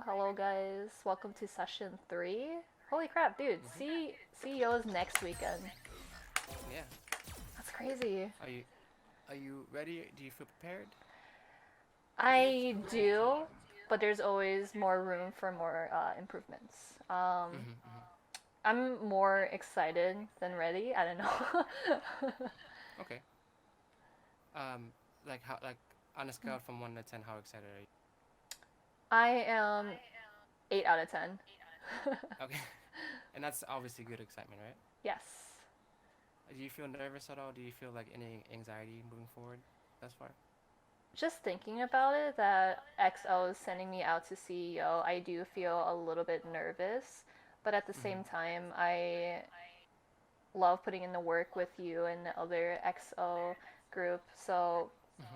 hello guys. Welcome to session 3. Holy crap, dude. CEO is next weekend. Yeah. That's crazy. Are you ready? Do you feel prepared? I do, but there's always more room for more improvements. Mm-hmm. I'm more excited than ready. I don't know. Okay. Like how like on a scale from 1 to 10, how excited are you? I am 8 out of 10. Okay. And that's obviously good excitement, right? Yes. Do you feel nervous at all? Do you feel like any anxiety moving forward thus far? Just thinking about it, that XO is sending me out to CEO, I do feel a little bit nervous. But at the Mm-hmm. same time, I love putting in the work with you and the other XO group. So Mm-hmm.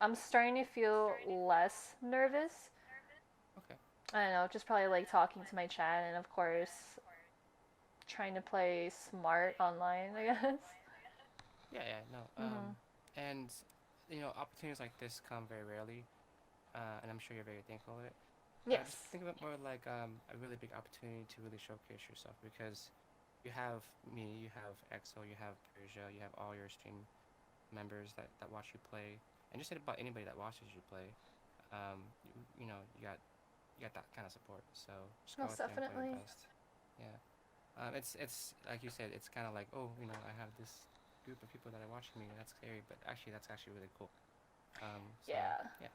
I'm starting to feel less nervous. Okay. I don't know, just probably like talking to my chat and of course trying to play smart online, I guess. Yeah, yeah, no. Mm-hmm. And opportunities like this come very rarely, and I'm sure you're very thankful of it. Just Yes. think of it more like a really big opportunity to really showcase yourself because you have me, you have EXO, you have Persia, you have all your stream members that watch you play, and just about anybody that watches you play. You got that kind of support. So just go Most out there and play your definitely. best. Yeah. It's like you said, it's kind of like, oh, I have this group of people that are watching me. That's scary, but actually that's actually really cool. So Yeah. yeah.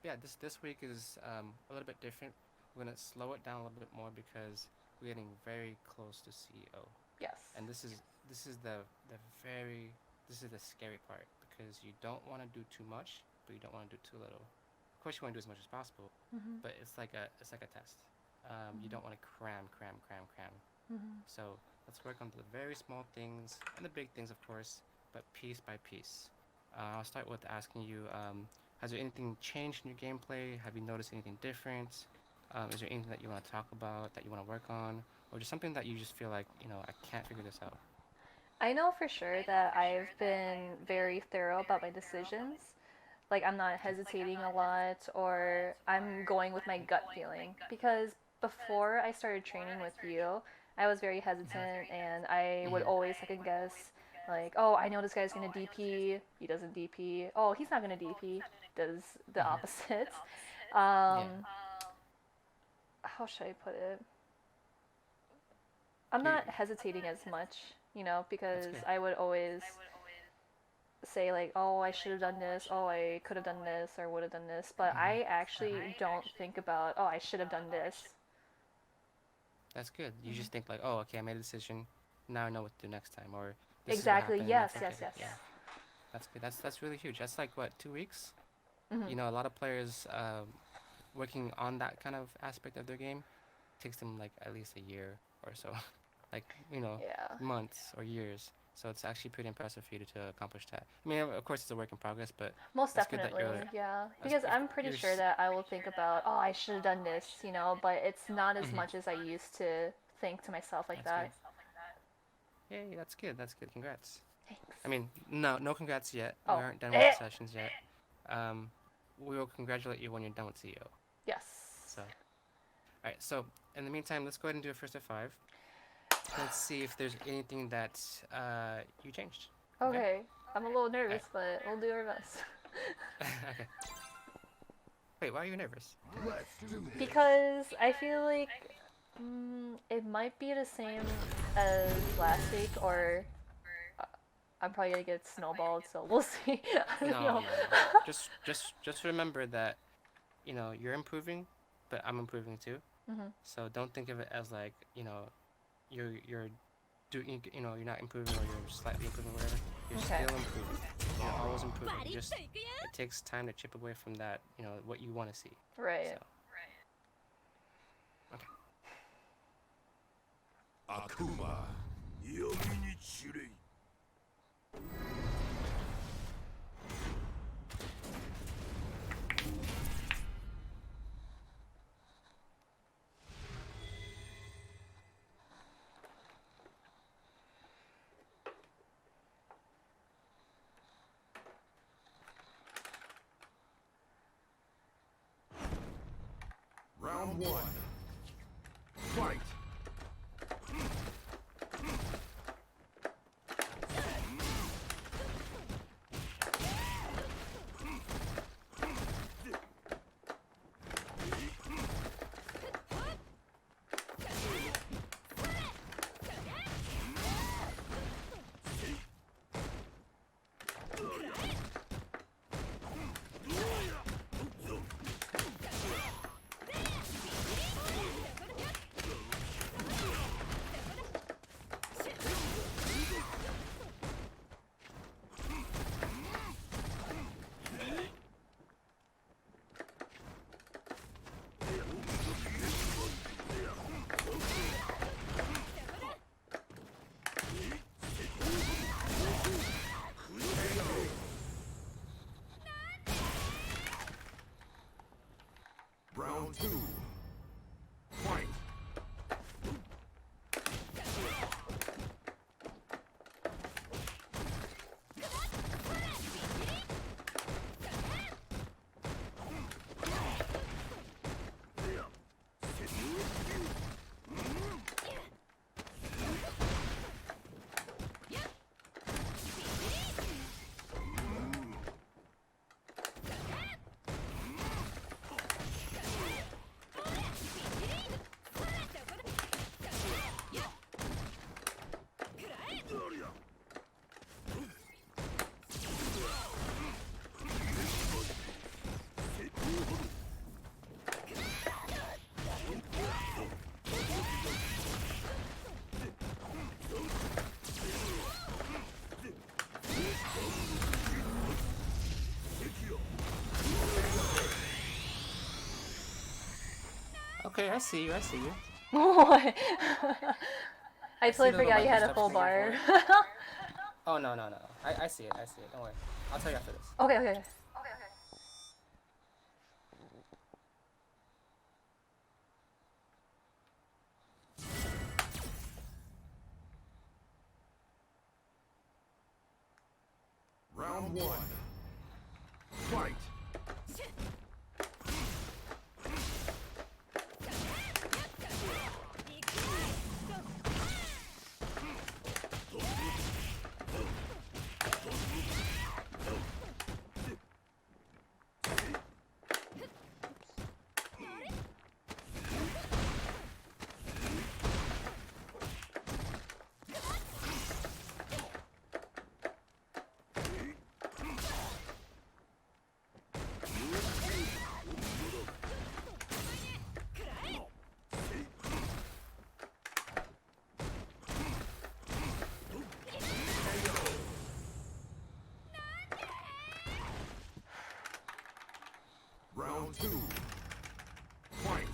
Yeah, this week is a little bit different. We're gonna slow it down a little bit more because we're getting very close to CEO, Yes. and this is the very this is the scary part because you don't want to do too much, but you don't want to do too little. Of course, you want to do as much as possible, Mm-hmm. but it's like a test. You don't want to cram, cram, cram, cram. Mm-hmm. So let's work on the very small things and the big things, of course, but piece by piece. I'll start with asking you, has there anything changed in your gameplay? Have you noticed anything different? Is there anything that you want to talk about, that you want to work on? Or just something that you just feel like, I can't figure this out? I know for sure that I've been very thorough about my decisions. Like, I'm not hesitating a lot, or I'm going with my gut feeling. Because before I started training with you, I was very hesitant and I would always second guess, like, oh, I know this guy's gonna DP, he doesn't DP. Oh, he's not gonna DP, does the Mm-hmm. opposite. Yeah, How should I put it? I'm you, not hesitating as much, that's because good. I would always say like, oh, I should have done this, oh, I could have done this or would have done this, but I Mm-hmm. actually don't think about, oh, I should have done this. That's good. You Hmm. just think like, oh, okay, I made a decision. Now I know what to do next time, or this is what Exactly. happened. Yes. That's Yes. okay. Yes. Yeah, that's good. That's really huge. That's like what, 2 weeks? Hmm. A lot of players working on that kind of aspect of their game takes them like at least a year or so, like Yeah. months or years. So it's actually pretty impressive for you to accomplish that. I mean, of course, it's a work in progress, but Most that's good that definitely. you're. Yeah. That's Because of I'm pretty you're. sure that I will think about, oh, I should have done this, but it's not as Mhm. much as I used to think to myself like That's good. that. Yay, that's good. That's good. Congrats. Thanks. I mean, no congrats yet. We Oh. aren't done with the Eh. sessions yet. Um, we will congratulate you when you're done with CEO. Yes. So, all right. So, in the meantime, let's go ahead and do a first of five. Let's see if there's anything that you changed. Okay. Okay. I'm a little All nervous, right. but we'll do our best. Okay. Wait, why are you nervous? Because I feel like it might be the same as last week, or uh, I'm probably gonna get snowballed, so we'll see. I don't No, know. no, no. Just remember that you're improving, but I'm improving too. Hmm. So don't think of it as like you're doing you're not improving or you're slightly improving or whatever. You're Okay. still improving. You're always improving. Just it takes time to chip away from that. What you want to see. So Right. okay. Akuma, yomi ni chirei. Round one. Fight. Round two. Fight. Okay, I see you. I see you. What? I see totally the little forgot you had a microsteps full that bar. you're Oh no no no. I see it. I see it. Don't worry. I'll tell you after this. Okay, okay. Round one. Fight. Round two. Fight.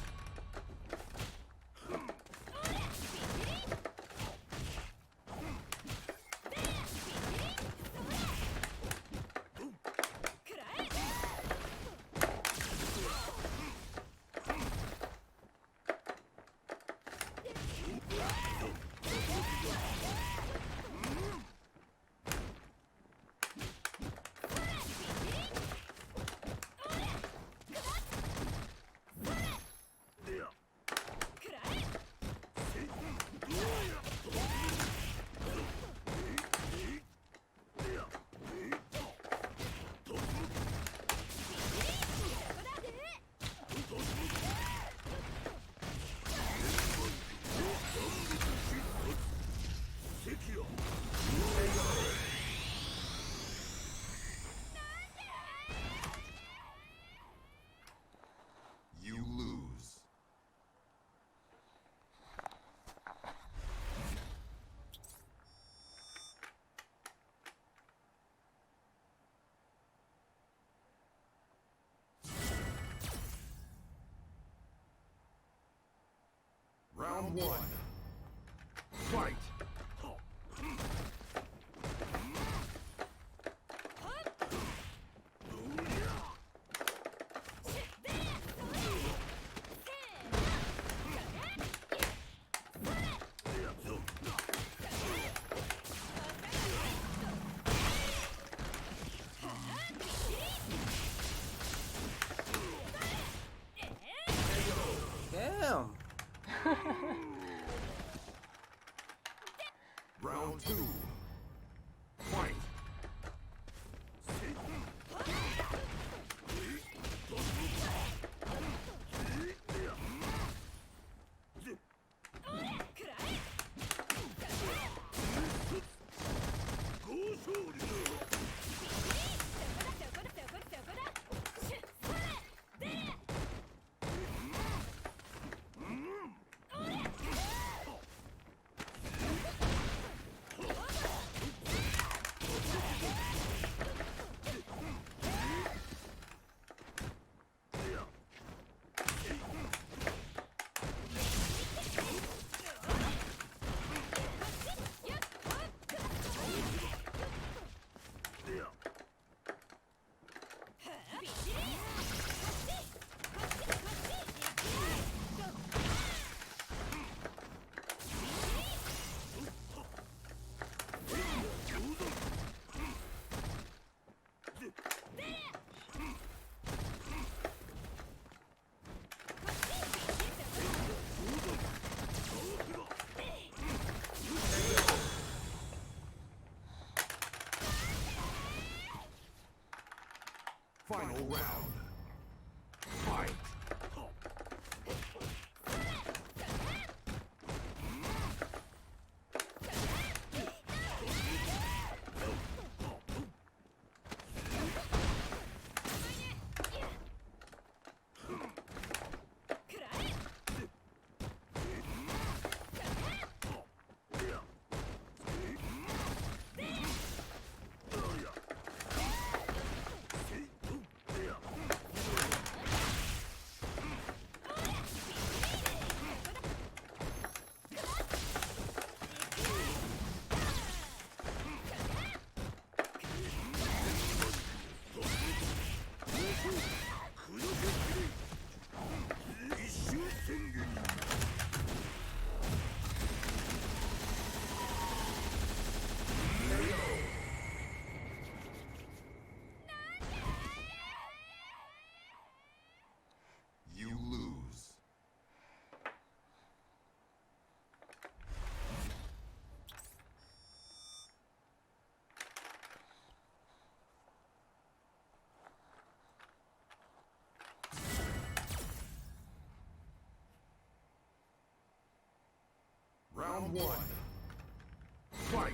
You lose. Round one. Fight. Round 2. Fight! Final round. Fight! You lose. Round 1. Fight!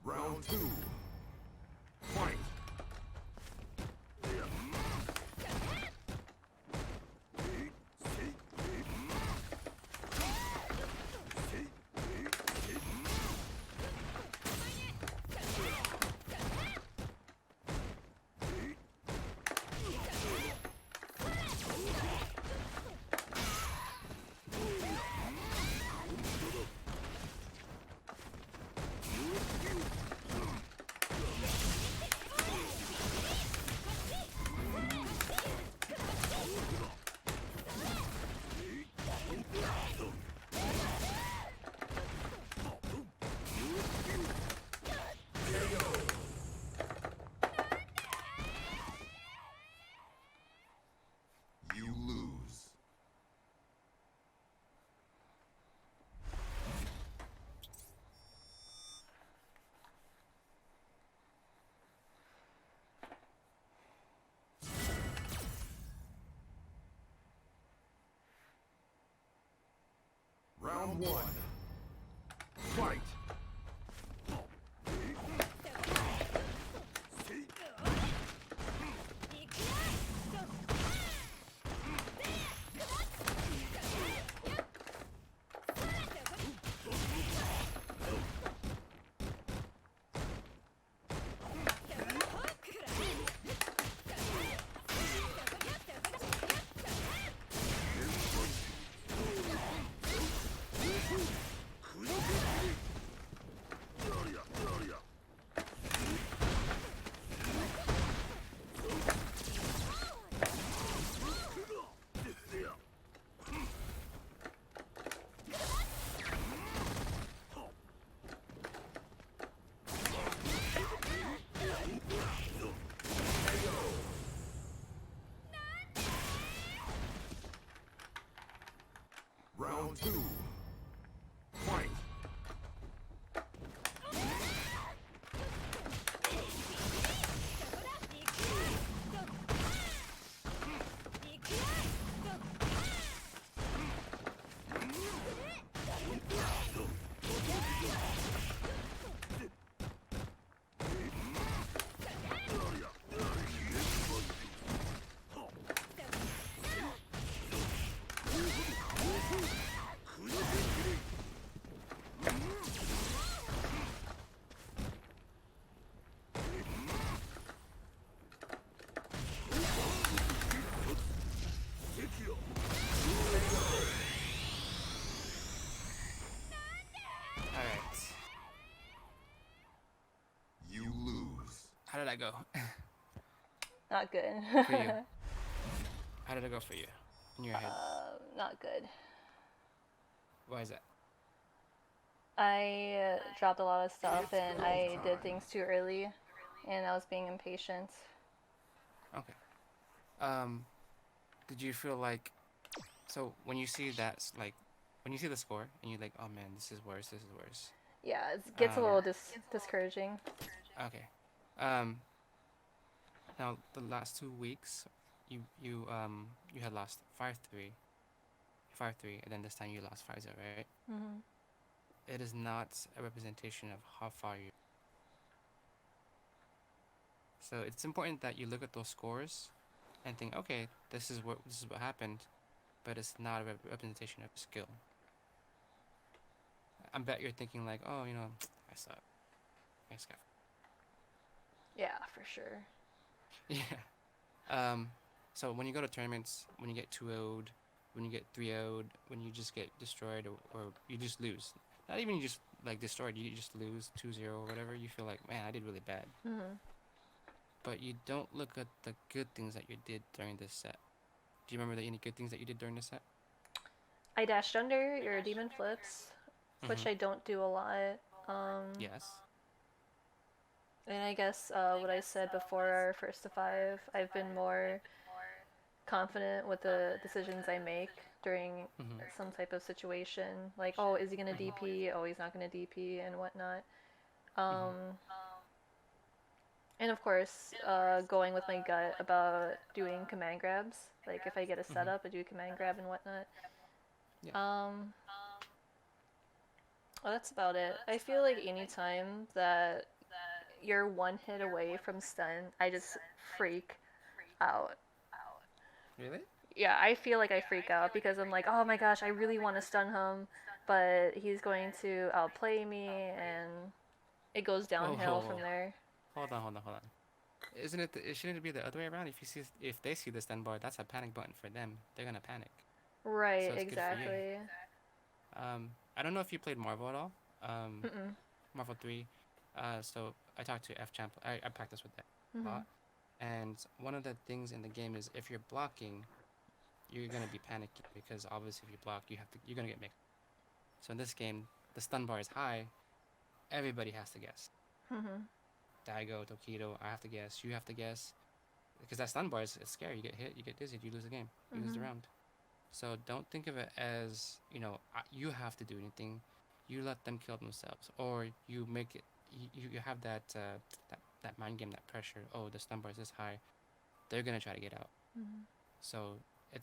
Round 2. Fight! You lose. Round 1. Fight! Round two. Fight! All right. You lose. How did that go Not good. for you? How did it go for you in your head? Not good. Why is that? I dropped a lot of stuff and I did things too early, and I was being impatient. Okay. Um, did you feel like so when you see that like when you see the score and you're like, oh man, this is worse, this is worse. Yeah, it gets a Um, little discouraging. okay. Um, now the last 2 weeks, you had lost 5-3, 5-3, and then this time you lost 5-0, right? Hmm. It is not a representation of how far you. So it's important that you look at those scores and think, okay, this is what happened, but it's not a representation of skill. I bet you're thinking like, oh, I suck. I suck. Yeah, for sure. Yeah. Um, so when you go to tournaments, when you get 2-0'd, when you get 3-0'd, when you just get destroyed or you just lose, not even you just like destroyed, you just lose 2-0 or whatever, you feel like, man, I did really bad. Hmm. But you don't look at the good things that you did during this set. Do you remember any good things that you did during this set? I dashed under your demon flips, which Mm-hmm. I don't do a lot. Um, Yes. and I guess what I said before our first to five, I've been more confident with the decisions I make during Mm-hmm. some type of situation. Like, oh, is he gonna Mm-hmm. DP? Oh, he's not gonna DP, and whatnot. Mm-hmm. Um, and of course, going with my gut about doing command grabs. Like, if I get a Mm-hmm. setup, I do command grab and whatnot. Yeah. Um, well, that's about it. I feel like anytime that you're one hit away from stun, I just freak out. Really? Yeah, I feel like I freak out because I'm like, oh my gosh, I really want to stun him, but he's going to outplay me, and it goes Whoa, whoa, downhill from whoa. there. Hold on. Isn't it? It shouldn't it be the other way around? If they see the stun bar, that's a panic button for them. They're gonna panic. Right, So it's good for you. exactly. I don't know if you played Marvel at all. Um, Mm-mm. Marvel 3. So I talked to F Champ. I practice with that a Mm-hmm. lot. And one of the things in the game is if you're blocking, you're gonna be panicking because obviously if you block, you're gonna get mixed. So in this game, the stun bar is high. Everybody has to guess. Mm-hmm. Daigo, Tokido, I have to guess. You have to guess because that stun bar is it's scary. You get hit, you get dizzy, you lose the game, you lose the Mm-hmm. round. So don't think of it as you have to do anything. You let them kill themselves, or you make it. You have that mind game, that pressure. Oh, the stun bar is this high. They're gonna try to get out. Mm-hmm. So it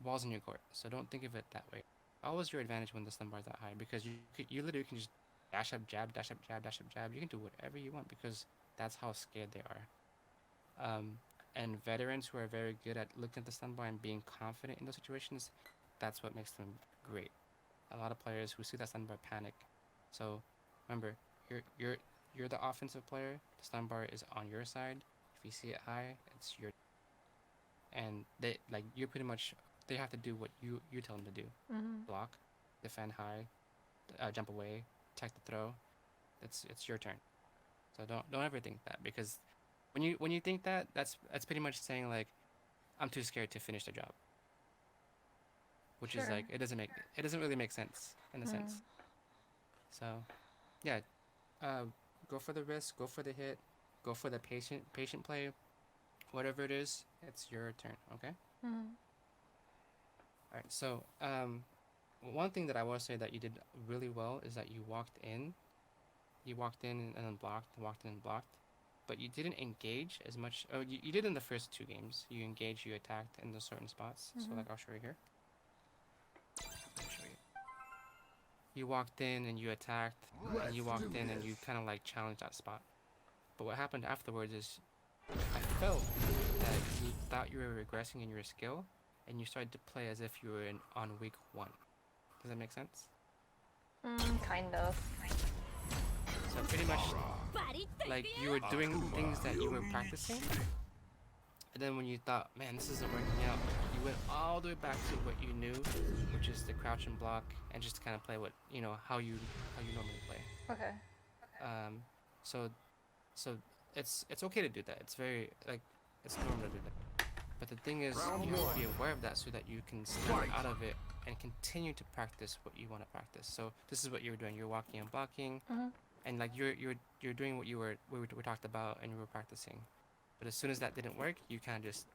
balls in your court. So don't think of it that way. Always your advantage when the stun bar is that high because you literally can just dash up, jab, dash up, jab, dash up, jab. You can do whatever you want because that's how scared they are. And veterans who are very good at looking at the stun bar and being confident in those situations, that's what makes them great. A lot of players who see that stun bar panic. So remember, you're you're you're the offensive player. The stun bar is on your side. If you see it high, it's your, and they like you're pretty much they have to do what you tell them to do. Mhm. Block, defend high, jump away, attack the throw. It's your turn. So don't ever think that because when you think that, that's pretty much saying like I'm too scared to finish the job, which is Sure. like it doesn't really make sense in a Mm. sense. So yeah, uh, go for the risk, go for the hit, go for the patient play, whatever it is, it's your turn. Okay. Mhm. All right. So one thing that I will say that you did really well is that you walked in and then blocked, walked in and blocked, but you didn't engage as much. Oh, you did in the first two games. You engaged, you attacked in those certain spots. So Mhm. like I'll show you here. I'll show you. You walked in and you attacked, and Let's you do walked in and you this. kind of like challenged that spot. But what happened afterwards is I felt that you thought you were regressing in your skill, and you started to play as if you were on week one. Does that make sense? Kind of. So pretty much like you were doing things Akuma that you were practicing, Yoichi. and then when you thought, man, this isn't working out, you went all the way back to what you knew, which is the crouch and block, and just to kind of play what how you normally play. Okay. Um, so so it's okay to do that. It's very like it's normal to do that. But the thing is, Round you have to be one. aware of that so that you can snap Fight. out of it and continue to practice what you want to practice. So this is what you were doing. You're walking and blocking, Mhm. and like you're doing what we talked about and you were practicing. But as soon as that didn't work, you kind of just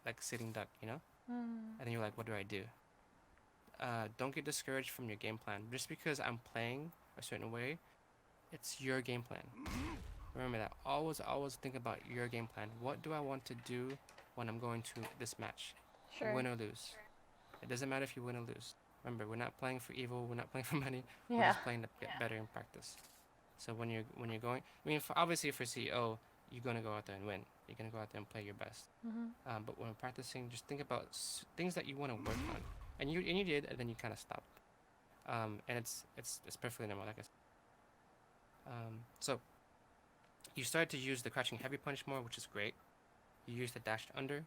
like sitting duck, you know? Mm. And then you're like, what do I do? Don't get discouraged from your game plan. Just because I'm playing a certain way, it's your game plan. Remember that. Always think about your game plan. What do I want to do when I'm going to this match? Sure. Win or lose. It doesn't matter if you win or lose. Remember, we're not playing for evil. We're not playing for money. We're Yeah. just playing to get better in practice. So when you're going, I mean, obviously for CEO, you're gonna go out there and win. You're gonna go out there and play your best. Mhm. But when practicing, just think about things that you want to work on, and you did, and then you kind of stopped. And it's perfectly normal, like I said. So you started to use the crouching heavy punch more, which is great. You used the dashed under,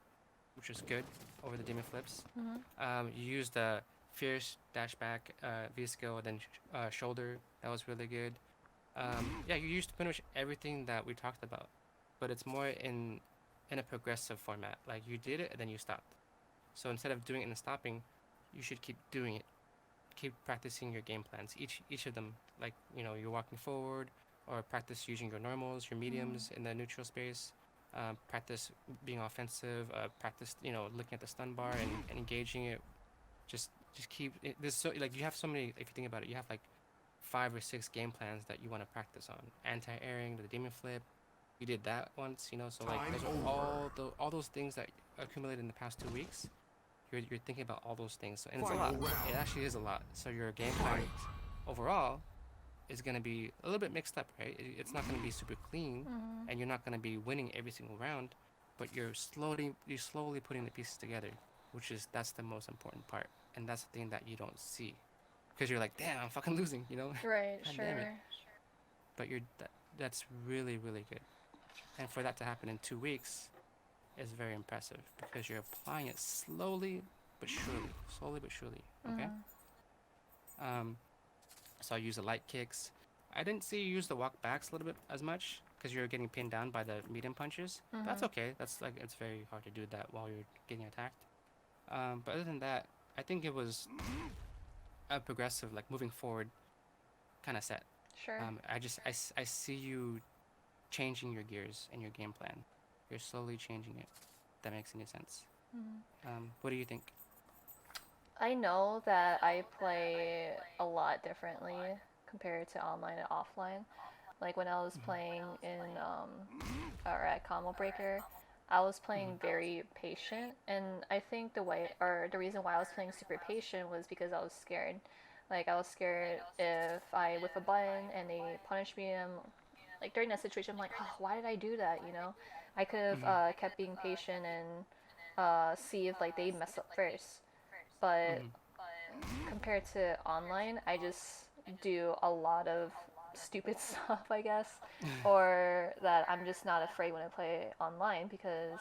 which is good over the demon flips. Mhm. You used the fierce dash back V skill, then shoulder. That was really good. Yeah, you used pretty much everything that we talked about, but it's more in a progressive format. Like you did it and then you stopped. So instead of doing it and stopping, you should keep doing it. Keep practicing your game plans. Each of them, like you're walking forward, or practice using your normals, your Mhm. mediums in the neutral space. Practice being offensive. Practice looking at the stun bar and engaging it. Just keep it, there's so like you have so many. If you think about it, you have like 5 or 6 game plans that you want to practice on. Anti-airing, the demon flip. You did that once, so like Time those are over. all those things that accumulated in the past 2 weeks. You're thinking about all those things, so, and it's a Final lot. It round. actually is a lot. So your game plan Fight. overall is gonna be a little bit mixed up, right? It's not gonna be super clean, Mhm. and you're not gonna be winning every single round, but you're slowly putting the pieces together, which is that's the most important part, and that's the thing that you don't see, because you're like, damn, I'm fucking losing, Right. God damn it. Sure. But that's really really good, and for that to happen in 2 weeks is very impressive because you're applying it slowly but surely. Okay. Mhm. Um, so I use the light kicks. I didn't see you use the walk backs a little bit as much because you're getting pinned down by the medium punches. That's Mhm. okay. That's like it's very hard to do that while you're getting attacked. But other than that, I think it was a progressive, like moving forward kind of set. Sure. I see you changing your gears and your game plan. You're slowly changing it. If that makes any sense. Mhm. What do you think? I know that I play a lot differently compared to online and offline. Like when I was playing in or at Combo Breaker, I was playing very patient, and I think the way or the reason why I was playing super patient was because I was scared. Like I was scared if I whiff a button and they punish me. And like during that situation, I'm like, oh, why did I do that? You know, I could have Mm-hmm. kept being patient and see if like they mess up first. But Mm-hmm. compared to online, I just do a lot of stupid stuff, I guess, or that I'm just not afraid when I play online because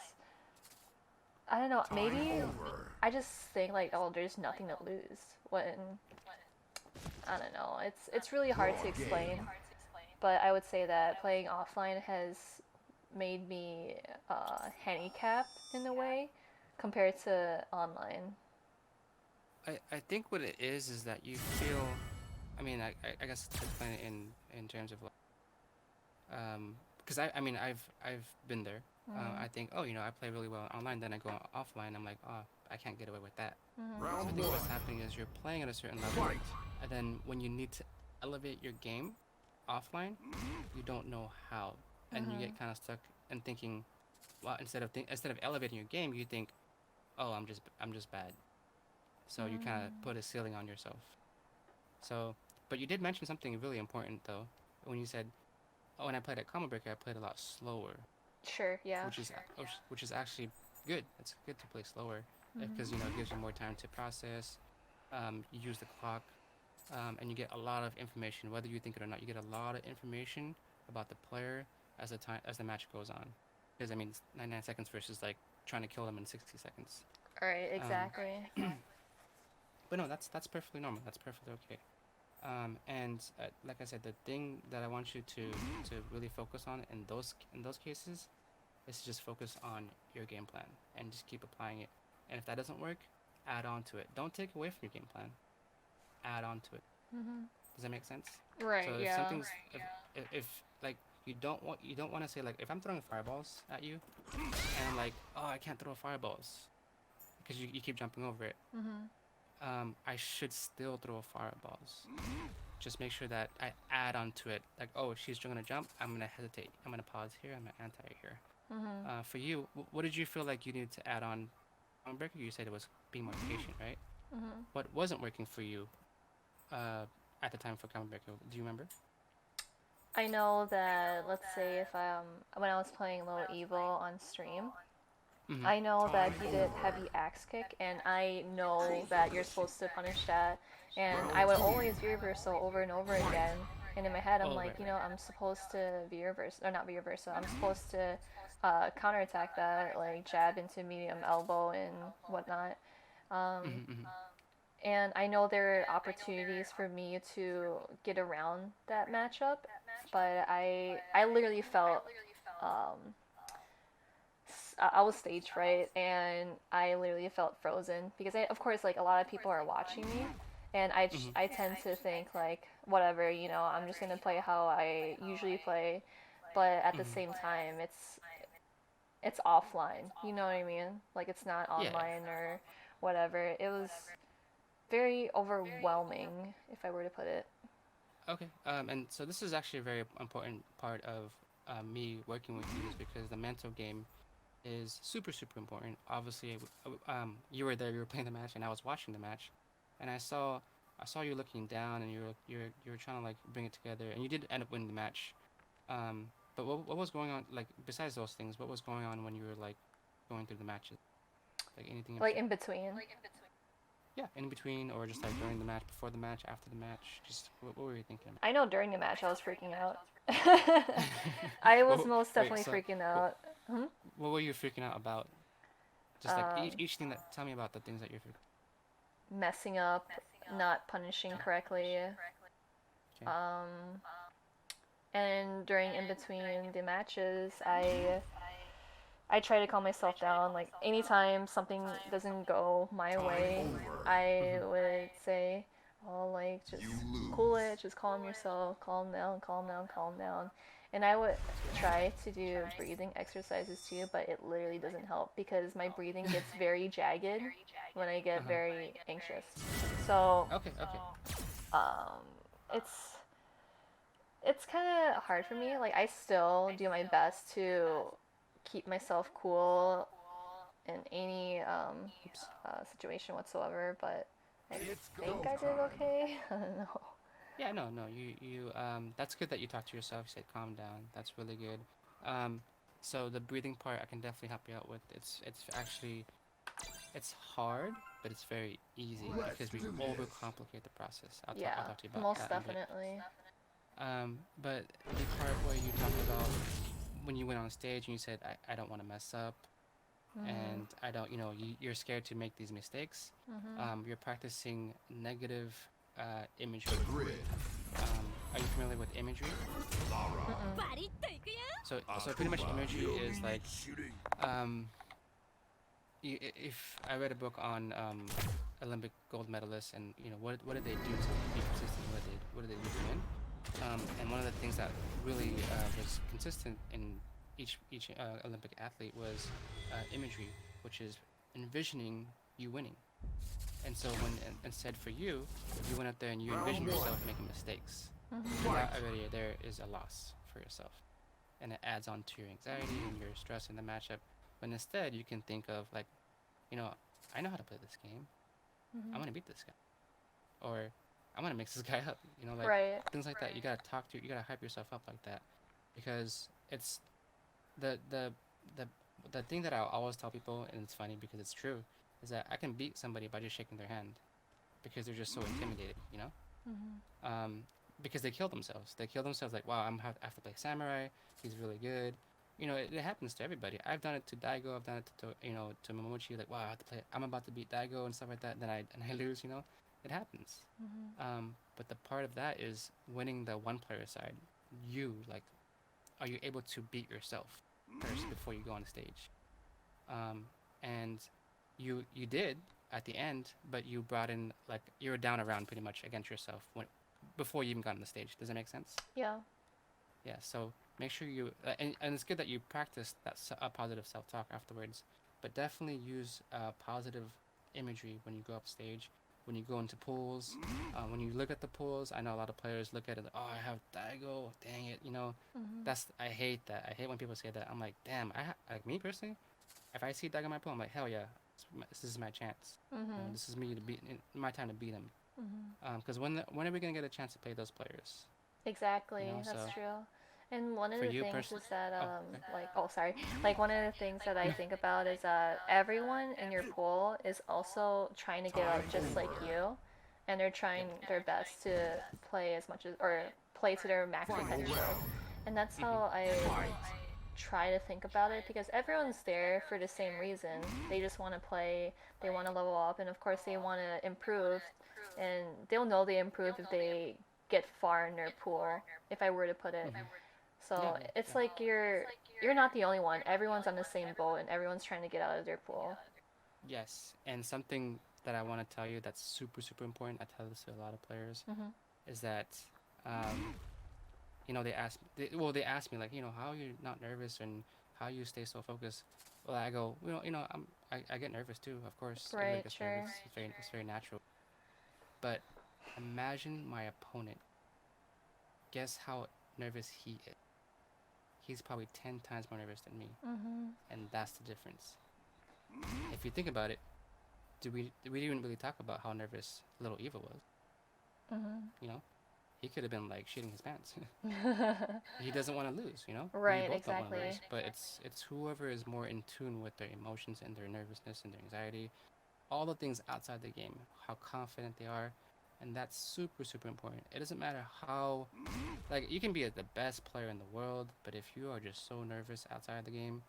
I don't know, Time maybe over. I just think like, oh, there's nothing to lose when I don't know. It's really hard Draw to game. explain, but I would say that playing offline has made me handicapped in a way compared to online. I think what it is that you feel. I mean, I guess to explain it in terms of like, because I mean I've been there. Mm-hmm. I think, oh, I play really well online. Then I go offline. I'm like, oh, I can't get away with that. So I Round think what's one. happening is you're playing at a certain level, Fight. and then when you need to elevate your game offline, you don't know how, and you Mm-hmm. get kind of stuck and thinking, well, instead of elevating your game, you think, oh, I'm just bad. So you kind of Mm-hmm. put a ceiling on yourself. So, but you did mention something really important though when you said, oh, when I played at Combo Breaker, I played a lot slower, Sure, yeah. which is actually good. It's good to play slower because Mm-hmm. it gives you more time to process. You use the clock, and you get a lot of information, whether you think it or not. You get a lot of information about the player as the match goes on. Because I mean, it's 99 seconds versus like trying to kill them in 60 seconds. All right, Um, exactly. but no, that's perfectly normal. That's perfectly okay. And like I said, the thing that I want you to really focus on in those cases is to just focus on your game plan and just keep applying it. And if that doesn't work, add on to it. Don't take away from your game plan. Add on to it. Mm-hmm. Does that make sense? Right, So if yeah. something's if like you don't want to say like if I'm throwing fireballs at you and I'm like, oh, I can't throw fireballs because you keep jumping over it. Mm-hmm. I should still throw fireballs. Just make sure that I add on to it. Like, oh, she's gonna jump. I'm gonna hesitate. I'm gonna pause here. I'm gonna anti here. Mm-hmm. For you, what did you feel like you needed to add on breaker? You said it was being more patient, right? Mm-hmm. What wasn't working for you uh, at the time for Common Breaker? Do you remember? I know that let's say if when I was playing Low Evil on stream, Mm-hmm. I know that Time he did over. heavy axe kick, and I know that you're Crucifixion. supposed to punish that, and I Round would two. always V reversal over and over Fight. again. And in my head, I'm Oh, like, right, you right. know, I'm supposed to V reverse or not V reversal. I'm supposed to counterattack that, like jab into medium elbow and whatnot. Um, Mm-hmm, mm-hmm. and I know there are opportunities for me to get around that matchup, but I literally felt um, I was stage fright and I literally felt frozen because of course like a lot of people are watching me and Mm-hmm. I tend to think like whatever, you know, I'm just going to play how I usually play, but at the Mm-hmm. same time it's offline, you know what I mean? Like it's not Yeah. online or whatever. It was very overwhelming if I were to put it. Okay. And so this is actually a very important part of me working with you is because the mental game is super super important. Obviously, you were there, you were playing the match, and I was watching the match, and I saw you looking down, and you were trying to like bring it together, and you did end up winning the match. But what was going on like besides those things? What was going on when you were like going through the matches? Like anything in Like particular? in between. Yeah, in between or just like during the match, before the match, after the match. Just what were you thinking? I know during the match I was freaking out. I was Well, most wait, definitely so freaking what, out. Hmm? what were you freaking out about? Just like each Um, each thing that tell me about the things that you're freaking. Messing up, not punishing Okay. correctly. Okay. Um, and during in between the matches, I try to calm myself down. Like anytime something doesn't go my Time way, over. I Mhm. would say, "Oh, like just You cool lose. it, just calm yourself, calm down, calm down, calm down." And I would try to do breathing exercises too, but it literally doesn't help because my breathing gets very jagged when I Uh get huh. very anxious. So, Okay. Okay. um, it's it's kind of hard for me. Like I still do my best to keep myself cool in any Oops. situation whatsoever, but I It's go think I did time. okay. I don't know. Yeah, no, that's good that you talk to yourself. You said calm down. That's really good. Um, so the breathing part, I can definitely help you out with. It's actually it's hard, but it's very easy Let's because we do this. overcomplicate the process. I'll Yeah, talk to you about most that in a bit. definitely. But the part where you talked about when you went on stage and you said, I don't want to mess up Mhm. and I don't, you're scared to make these mistakes. Mhm. You're practicing negative The imagery. grid. Are you familiar with imagery? Lara. Mm-mm. So pretty much Akuma. imagery You only is need like, shooting. um, if I read a book on Olympic gold medalists and what did they do to be consistent? What did they do to win? And one of the things that really was consistent in each Olympic athlete was imagery, which is envisioning you winning. And so instead for you, you went out there and you Round envision one. yourself making mistakes, Mhm. and that Fight. already there is a loss for yourself, and it adds on to your anxiety and your stress in the matchup. But instead, you can think of like, you know, I know how to play this game. I'm Mhm. gonna beat this guy, or I'm gonna mix this guy up. Like Right. things like that. You gotta hype yourself up like that, because it's the the the the thing that I always tell people, and it's funny because it's true, is that I can beat somebody by just shaking their hand because they're just so intimidated. Mhm. Um, because they kill themselves. They kill themselves like, wow, I have to play samurai. He's really good. It happens to everybody. I've done it to Daigo. I've done it to Momochi. Like, wow, I have to play. I'm about to beat Daigo and stuff like that. Then I lose. It happens. Mhm. But the part of that is winning the one player side. You like, are you able to beat yourself first before you go on stage? Um, and you did at the end, but you brought in like you were down around pretty much against yourself before you even got on the stage. Does that make sense? Yeah. Yeah. So make sure and it's good that you practice that positive self talk afterwards, but definitely use positive imagery when you go up stage. When you go into pools, when you look at the pools, I know a lot of players look at it like, oh, I have Daigo, dang it, Mhm. I hate that. I hate when people say that. I'm like, damn, like me personally, if I see Doug in my pool, I'm like, hell yeah, this is my chance. Mhm. This is me to beat my time to beat him. Mhm. Because when are we gonna get a chance to play those players? Exactly. That's So true. And one of for the you things is personally, that oh, okay. like oh sorry, like one of the things that I think about is that everyone in your pool is also trying to get Time out just like over. you, and they're Yep. trying their best to play as much as or play to their max Final potential. round. And that's Mm-hmm. how I Fight. try to think about it because everyone's there for the same reason. They just want to play, they want to level up, and of course they want to improve. And they'll know they improve if they get far in their pool, if I were to put it. Mm-hmm. Yeah, So yeah, it's yeah. like you're not the only one. Everyone's on the same boat and everyone's trying to get out of their pool. Yes, and something that I want to tell you that's super super important. I tell this to a lot of players Mhm. is that um, they ask me like, how are you not nervous and how you stay so focused. Well, I go, I get nervous too. Of course, everybody Right, gets nervous. sure. It's very natural. But imagine my opponent. Guess how nervous he is. He's probably 10 times more nervous than me, Mhm. and that's the difference. If you think about it, we didn't really talk about how nervous Little Eva was. Mhm. You know, he could have been like shitting his pants. He doesn't want to lose. We Right, both don't want to exactly. lose, but it's whoever is more in tune with their emotions and their nervousness and their anxiety, all the things outside the game, how confident they are, and that's super super important. It doesn't matter how like you can be the best player in the world, but if you are just so nervous outside the game,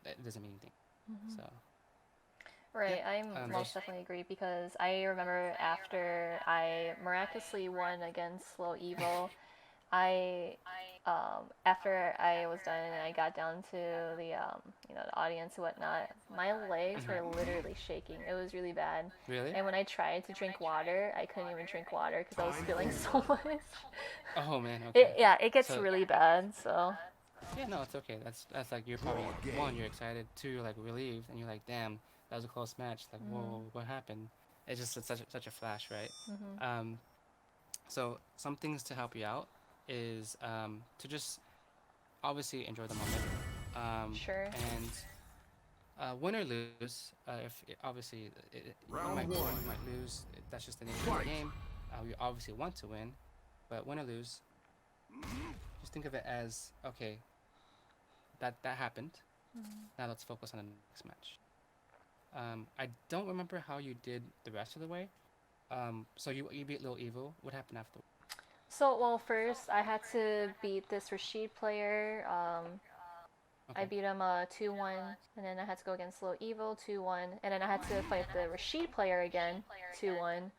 it doesn't mean anything. Mhm. So yeah, Right, I most those. definitely agree because I remember after I miraculously won against Slow Evil, I after I was done and I got down to the audience and whatnot, my legs were Mhm. literally shaking. It was really bad. Really? And when I tried to drink water, I couldn't even drink water because I was Time spilling so over. much. Oh man, okay. Yeah, it gets So really bad. So yeah, no, it's okay. That's like you're Draw probably one, you're game. excited, two, you're like relieved, and you're like, damn, that was a close match. Like, mhm, whoa, what happened? It's such a flash, right? mhm, Um, so some things to help you out is to just obviously enjoy the moment, sure. and Win or lose, obviously you Round might win, one. you might lose. That's just the nature of the Fight. game. We obviously want to win, but win or lose, just think of it as okay. That happened. Now let's focus on the next match. I don't remember how you did the rest of the way. So you beat Lil Evil. What happened after? So, well, first I had to beat this Rashid player. I Okay. beat him 2-1, and then I had to go against Low Evil 2-1, and then I had to fight the Rashid player again 2-1,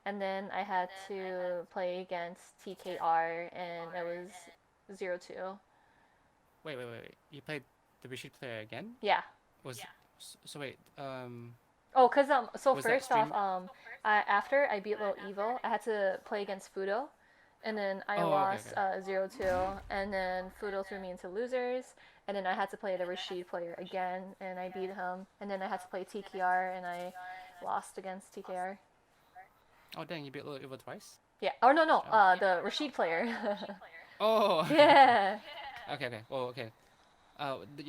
and then I had to play against TKR, and it was 0-2. Wait. You played the Rashid player again? Yeah. Was so wait. Oh, cause so Was that first off, stream? after I beat Low Evil, I had to play against Fudo, and then I Oh, okay, lost okay. 0-2, and then Fudo threw me into losers, and then I had to play the Rashid player again, and I beat him, and then I had to play TKR, and I lost against TKR. Oh, dang! You beat Lil Evil twice. Yeah. Oh no Good no, job. the Rashid player. Oh, Yeah. okay. Well, okay.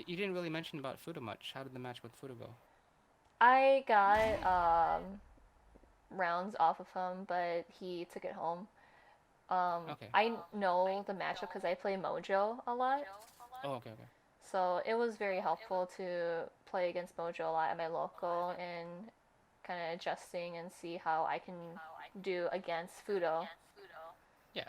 You didn't really mention about Fudo much. How did the match with Fudo go? I got rounds off of him, but he took it home. Okay. I know the matchup because I play Mojo a lot, Oh, okay. so it was very helpful to play against Mojo a lot at my local and kind of adjusting and see how I can do against Fudo. Yeah.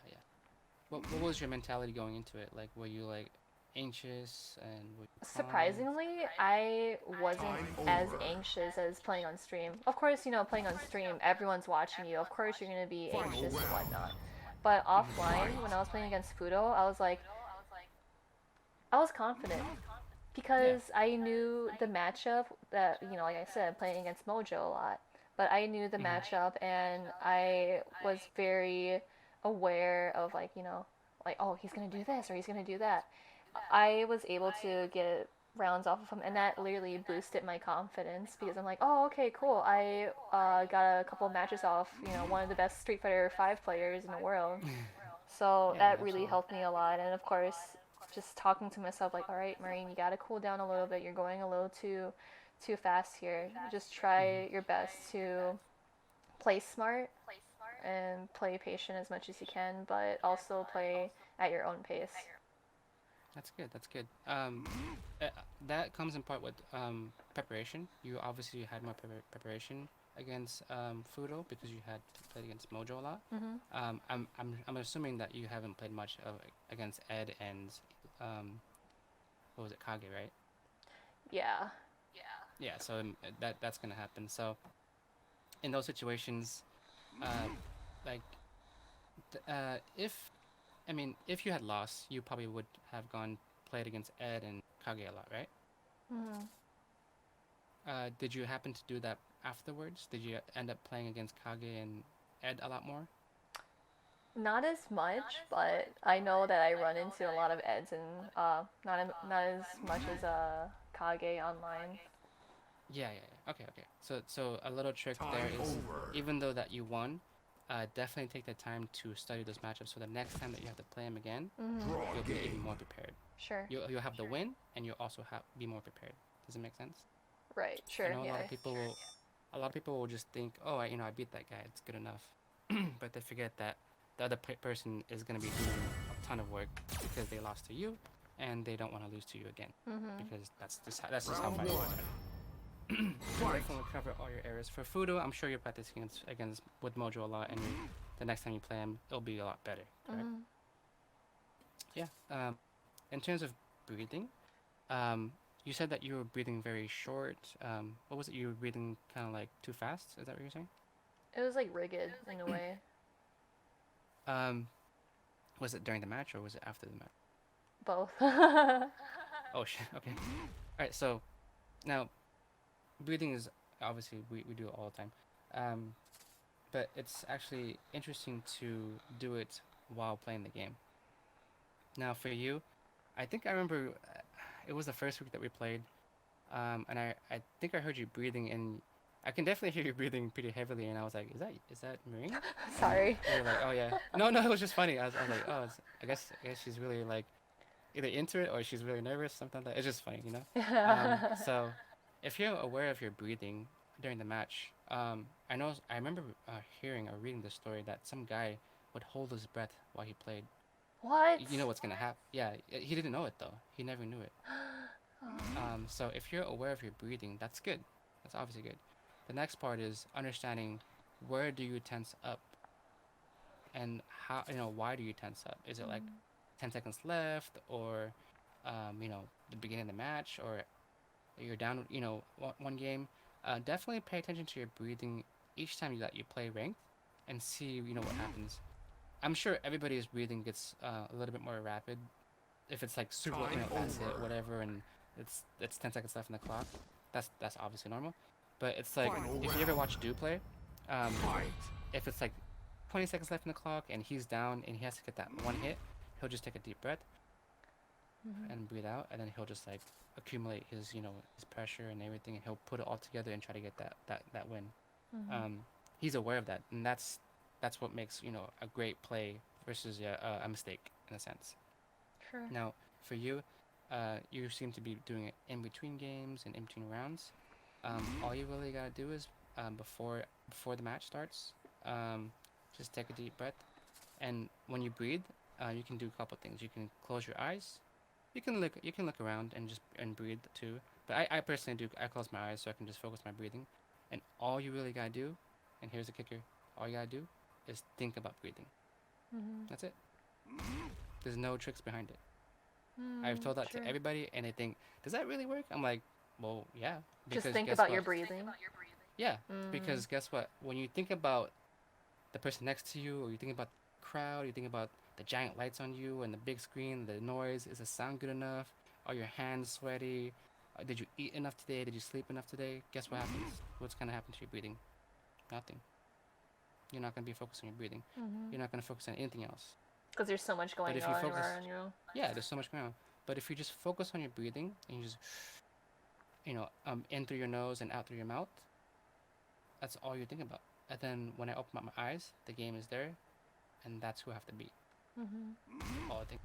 What was your mentality going into it? Like, were you like anxious and were you calm? Surprisingly, I wasn't Time as over. anxious as playing on stream. Of course, playing on stream, everyone's watching you. Of course, you're gonna be Final anxious and round. whatnot. But Fight. offline, when I was playing against Fudo, I was confident Yeah. because I knew the matchup that, like I said, playing against Mojo a lot. But I knew the Mm-hmm. matchup and I was very aware of like, oh, he's gonna do this or he's gonna do that. I was able to get rounds off of him, and that literally boosted my confidence because I'm like, oh, okay, cool. I got a couple matches off, one of the best Street Fighter 5 players in the world. So Yeah, that really absolutely. helped me a lot. And of course, just talking to myself like, all right, Maureen, you gotta cool down a little bit. You're going a little too fast here. Just Mm-hmm. try your best to play smart and play patient as much as you can, but also play at your own pace. That's good. That's good. Uh, that comes in part with preparation. You obviously had more preparation against Fudo because you had played against Mojo a lot. Hmm. I'm assuming that you haven't played much of against Ed and um, what was it, Kage, right? Yeah. Yeah. So that's gonna happen. So in those situations, uh, like if I mean if you had lost, you probably would have gone played against Ed and Kage a lot, right? Hmm. Did you happen to do that afterwards? Did you end up playing against Kage and Ed a lot more? Not as much, but I know that I run into a lot of eds and not as much as Kage online. Yeah. Okay. So a little trick there Time is, over. even though that you won, definitely take the time to study those matchups so the next time that you have to play them again, Hmm. Draw you'll be even game. more prepared. Sure. You'll have the win, and you'll also have be more prepared. Does it make sense? Right. I Sure. know Yeah. a lot of people will just think, oh, I beat that guy, it's good enough, but they forget that the other person is gonna be doing a ton of work because they lost to you, and they don't want to lose to you again, Hmm. because that's just how Round fighting one. is. So Fight. definitely cover all your areas. For Fudo, I'm sure you're practicing against with Mojo a lot, and the next time you play him, it'll be a lot better. Correct? Hmm. Yeah. In terms of breathing, you said that you were breathing very short. What was it? You were breathing kind of like too fast. Is that what you're saying? It was like rigged in a way. Um, was it during the match or was it after the match? Both. Oh shit. Okay. All right. So now breathing is obviously we do it all the time. Um, but it's actually interesting to do it while playing the game. Now, for you, I think I remember it was the first week that we played, and I think I heard you breathing, and I can definitely hear you breathing pretty heavily, and I was like, is that Marine? And Sorry. you were like, oh yeah, no, it was just funny. I was like, oh, I guess she's really like either into it or she's really nervous, something like that. It's just funny. So if you're aware of your breathing during the match, I remember hearing or reading the story that some guy would hold his breath while he played. What? You know what's gonna happen? Yeah, he didn't know it though. He never knew it. So if you're aware of your breathing, that's good. That's obviously good. The next part is understanding where do you tense up and how, why do you tense up? Is it like 10 seconds left, or the beginning of the match, or you're down, one game? Definitely pay attention to your breathing each time that you play ranked, and see, what happens. I'm sure everybody's breathing gets a little bit more rapid if it's like super, Time fast hit, over. whatever, and it's 10 seconds left on the clock. That's obviously normal. But it's like, Final if you ever round. watch Do play, um, Fight. if it's like 20 seconds left in the clock and he's down and he has to get that one hit, he'll just take a deep breath and breathe out, and then he'll just like accumulate his, his pressure and everything, and he'll put it all together and try to get that win. Um, he's aware of that, and that's what makes, a great play versus a mistake in a sense. Sure. Now, for you, you seem to be doing it in between games and in between rounds. All you really gotta do is, before the match starts, um, just take a deep breath, and when you breathe, you can do a couple things. You can close your eyes. You can look around and just and breathe too. But I personally do. I close my eyes so I can just focus my breathing. And all you really gotta do, and here's the kicker: all you gotta do is think about breathing. That's it. There's no tricks behind it. I've told that to Sure. everybody, and they think, "Does that really work?" I'm like, "Well, yeah." Just Because think guess about your what? breathing. Yeah, because guess what? When you think about the person next to you, or you think about the crowd, you think about the giant lights on you and the big screen, the noise. Is the sound good enough? Are your hands sweaty? Did you eat enough today? Did you sleep enough today? Guess what happens? What's gonna happen to your breathing? Nothing. You're not gonna be focused on your breathing. You're not gonna focus on anything else. Because there's so much But going if you on focus, around you. yeah, there's so much going on. But if you just focus on your breathing and you just, in through your nose and out through your mouth, that's all you think about. And then when I open up my eyes, the game is there, and that's who I have to beat. All I think.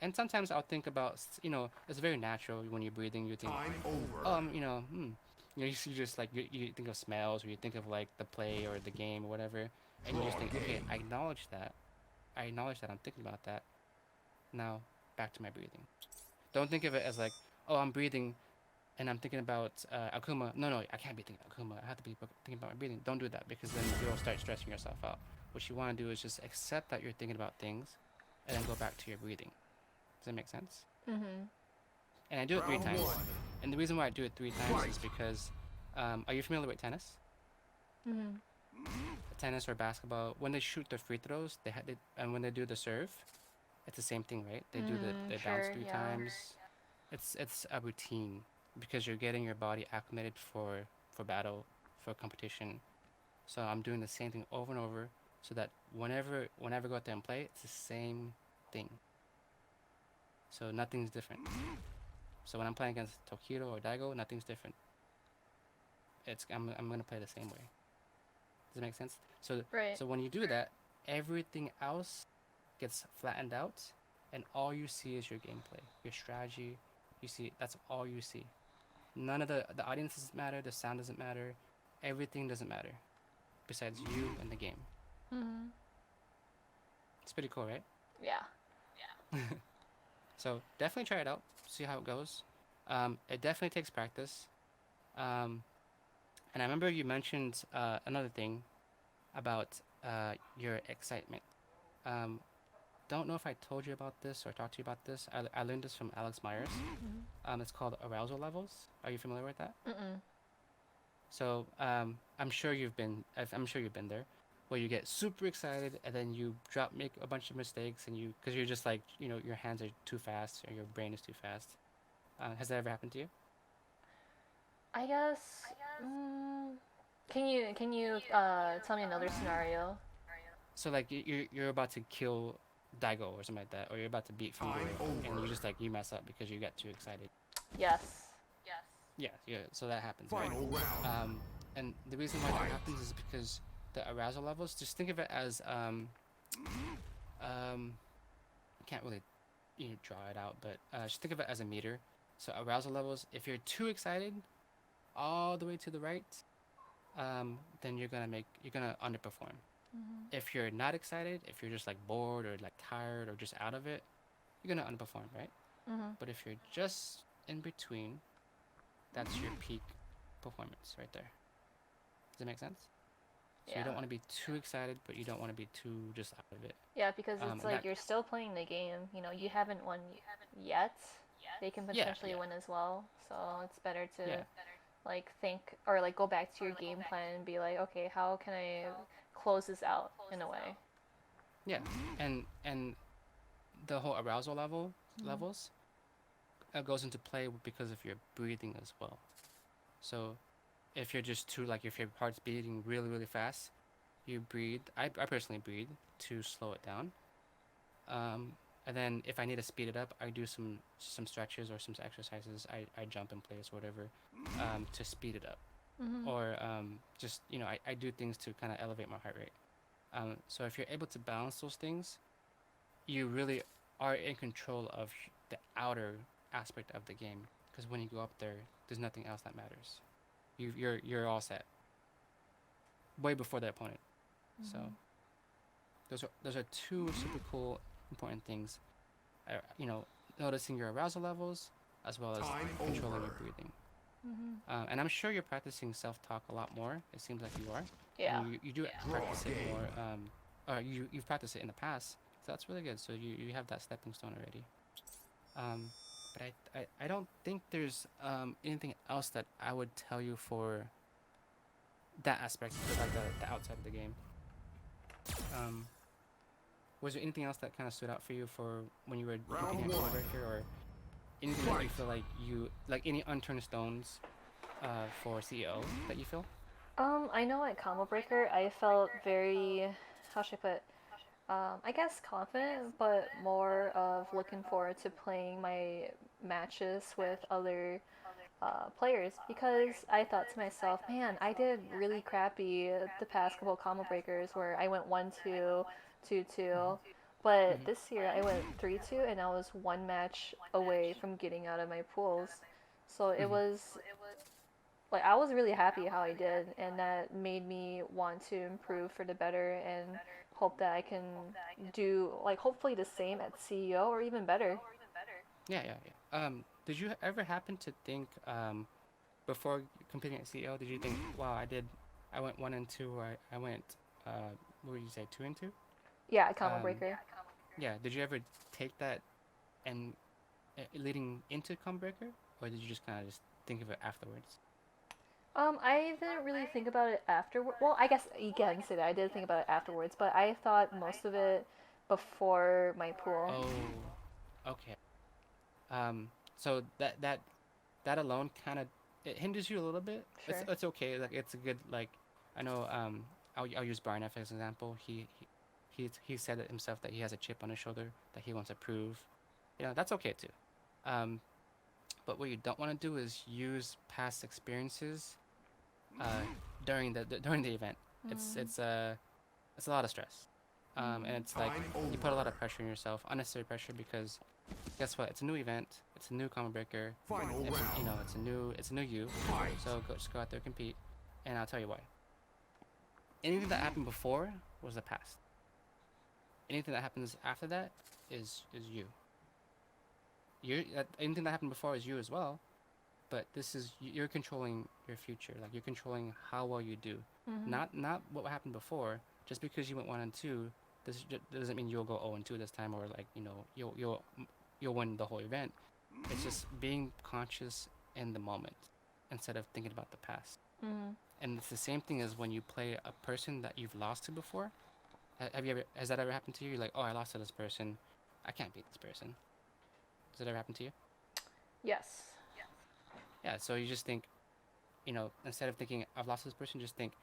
And sometimes I'll think about, it's very natural when you're breathing. You think, Time over. oh, you just like you think of smells, or you think of like the play or the game or whatever, and you just Draw think, okay, game. I acknowledge that. I acknowledge that I'm thinking about that. Now back to my breathing. Don't think of it as like, oh, I'm breathing and I'm thinking about Akuma. No, no, I can't be thinking Akuma. I have to be thinking about my breathing. Don't do that, because then you'll start stressing yourself out. What you want to do is just accept that you're thinking about things, and then go back to your breathing. Does that make sense? And I do it three Round times. one. And the reason why I do it three times Fight. is because, are you familiar with tennis? Tennis or basketball, when they shoot the free throws, and when they do the serve, it's the same thing, right? They do they bounce Sure, three yeah. times. It's a routine, because you're getting your body acclimated for battle, for competition. So I'm doing the same thing over and over, so that whenever I go out there and play, it's the same thing. So nothing's different. So when I'm playing against Tokiro or Daigo, nothing's different. I'm gonna play the same way. Does that make sense? So Right. so when you do that, everything else gets flattened out, and all you see is your gameplay, your strategy. You see, that's all you see. None of the audience doesn't matter, the sound doesn't matter, everything doesn't matter, besides you and the game. It's pretty cool, right? Yeah. So definitely try it out, see how it goes. It definitely takes practice. Um, and I remember you mentioned another thing about your excitement. Um, don't know if I told you about this or talked to you about this. I learned this from Alex Myers. It's called arousal levels. Are you familiar with that? So I'm sure you've been there, where you get super excited and then you make a bunch of mistakes, and because you're just like, your hands are too fast or your brain is too fast. Has that ever happened to you? I guess. Mm, can you tell me another scenario? So like you're about to kill Daigo or something like that, or you're about to beat Fungo, Time and over. you just like you mess up because you got too excited. Yes. Yeah, yeah. So that happens, right? Final round. And the reason why that Fight. happens is because the arousal levels. Just think of it as I can't really draw it out, but just think of it as a meter. So arousal levels, if you're too excited, all the way to the right, then you're gonna underperform. Mhm. If you're not excited, if you're just like bored or like tired or just out of it, you're gonna underperform, right? Mhm. But if you're just in between, that's your peak performance right there. Does that make sense? So you Yeah. don't want to be too excited, but you don't want to be too just out of it. Yeah, because it's And like that, you're still playing the game. You know, you haven't won yet. They can yeah, potentially yeah, win as well. So it's better yeah, to like think or like go back to your game plan and be like, okay, how can I close this out in a way? yeah. And the whole arousal Mhm. levels goes into play because of your breathing as well. So if you're just too like if your heart's beating really fast, you breathe. I personally breathe to slow it down. Um, and then if I need to speed it up, I do some stretches or some exercises. I jump in place or whatever, to speed it up. Mhm. Or just I do things to kind of elevate my heart rate. So if you're able to balance those things, you really are in control of the outer aspect of the game. Because when you go up there, there's nothing else that matters. You're all set way before the opponent. So Mhm. those are two super cool important things. You know, noticing your arousal levels as well as Time controlling your over. breathing. Mhm. And I'm sure you're practicing self-talk a lot more. It seems like you are, Yeah. and you do Draw practice it game. more. Or you've practiced it in the past, so that's really good. So you have that stepping stone already. Um, but I don't think there's anything else that I would tell you for that aspect, for like the outside of the game. Um, was there anything else that kind of stood out for you for when you were competing Round at one. Combo Breaker, or anything that you Fight. feel like you like any unturned stones for CEO that you feel? I know at Combo Breaker, I felt very, how should I put, I guess confident, but more of looking forward to playing my matches with other players because I thought to myself, man, I did really crappy the past couple of combo breakers where I went 1-2, 2-2. But Mm-hmm. this year I went 3-2 and I was one match away from getting out of my pools. So it Mm-hmm. was like I was really happy how I did, and that made me want to improve for the better and hope that I can do like hopefully the same at CEO or even better. Yeah, yeah, yeah. Did you ever happen to think before competing at CEO, did you think, wow, I went 1 and 2, or I went, what would you say, 2 and 2? Yeah, at combo Um, breaker. yeah. Did you ever take that and leading into Comebreaker, or did you just kind of just think of it afterwards? I didn't really think about it after. Well, I guess you can say that I did think about it afterwards, but I thought most of it before my pool. Oh, okay. Um, so that alone kind of it hinders you a little bit. It's Sure. it's okay. Like it's a good like I know. I'll use Barnett as an example. He said it himself that he has a chip on his shoulder that he wants to prove. That's okay too. Um, but what you don't want to do is use past experiences uh during during the event. It's Mm, it's uh it's a lot of stress. And mm, it's like Time you put a lot of over. pressure on yourself, unnecessary pressure, because guess what? It's a new event. It's a new common breaker. Final round. It's a new you. Fight. So just go out there, compete, and I'll tell you why. Anything that happened before was the past. Anything that happens after that is you. Anything that happened before is you as well. But you're controlling your future. Like you're controlling how well you do. mm, Not what happened before. Just because you went 1 and 2, this doesn't mean you'll go 0 and 2 this time, or like you'll win the whole event. It's just being conscious in the moment instead of thinking about the past. mm. And it's the same thing as when you play a person that you've lost to before. Has that ever happened to you? You're like, oh, I lost to this person. I can't beat this person. Does that ever happen to you? Yes. Yeah. So you just think, instead of thinking I've lost to this person, just think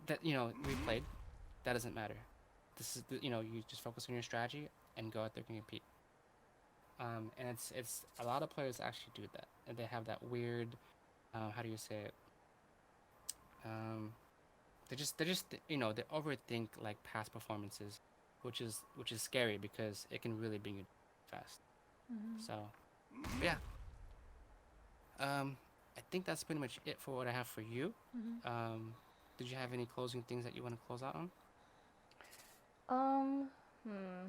that we played. That doesn't matter. You just focus on your strategy and go out there and compete. And it's a lot of players actually do that, and they have that weird, how do you say it? Um, they just they overthink like past performances, which is scary because it can really bring you fast. Mm. So, but yeah, I think that's pretty much it for what I have for you. Hmm. Um, did you have any closing things that you want to close out on? Um, hmm.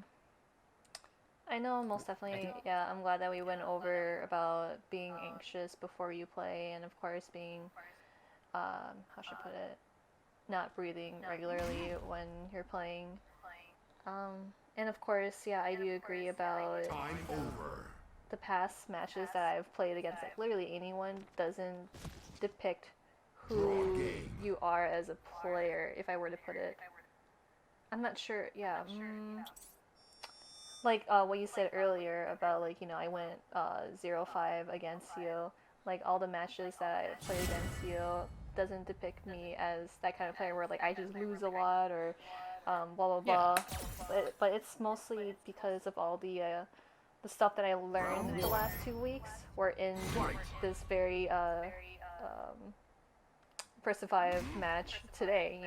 I know most I think. definitely, yeah, I'm glad that we went over about being anxious before you play, and of course being, how should I put it, not breathing regularly when you're playing. And of course, yeah, I do agree about Time over. the past matches that I've played against like literally anyone doesn't depict Draw who game. you are as a player, if I were to put it. I'm not sure, yeah. Like what you said earlier about like, I went 0-5 against you. Like all the matches that I played against you doesn't depict me as that kind of player where like I just lose a lot or blah blah Yeah. blah. But it's mostly because of all the stuff that I learned the last 2 weeks were in Fight. this very um, first to five match today.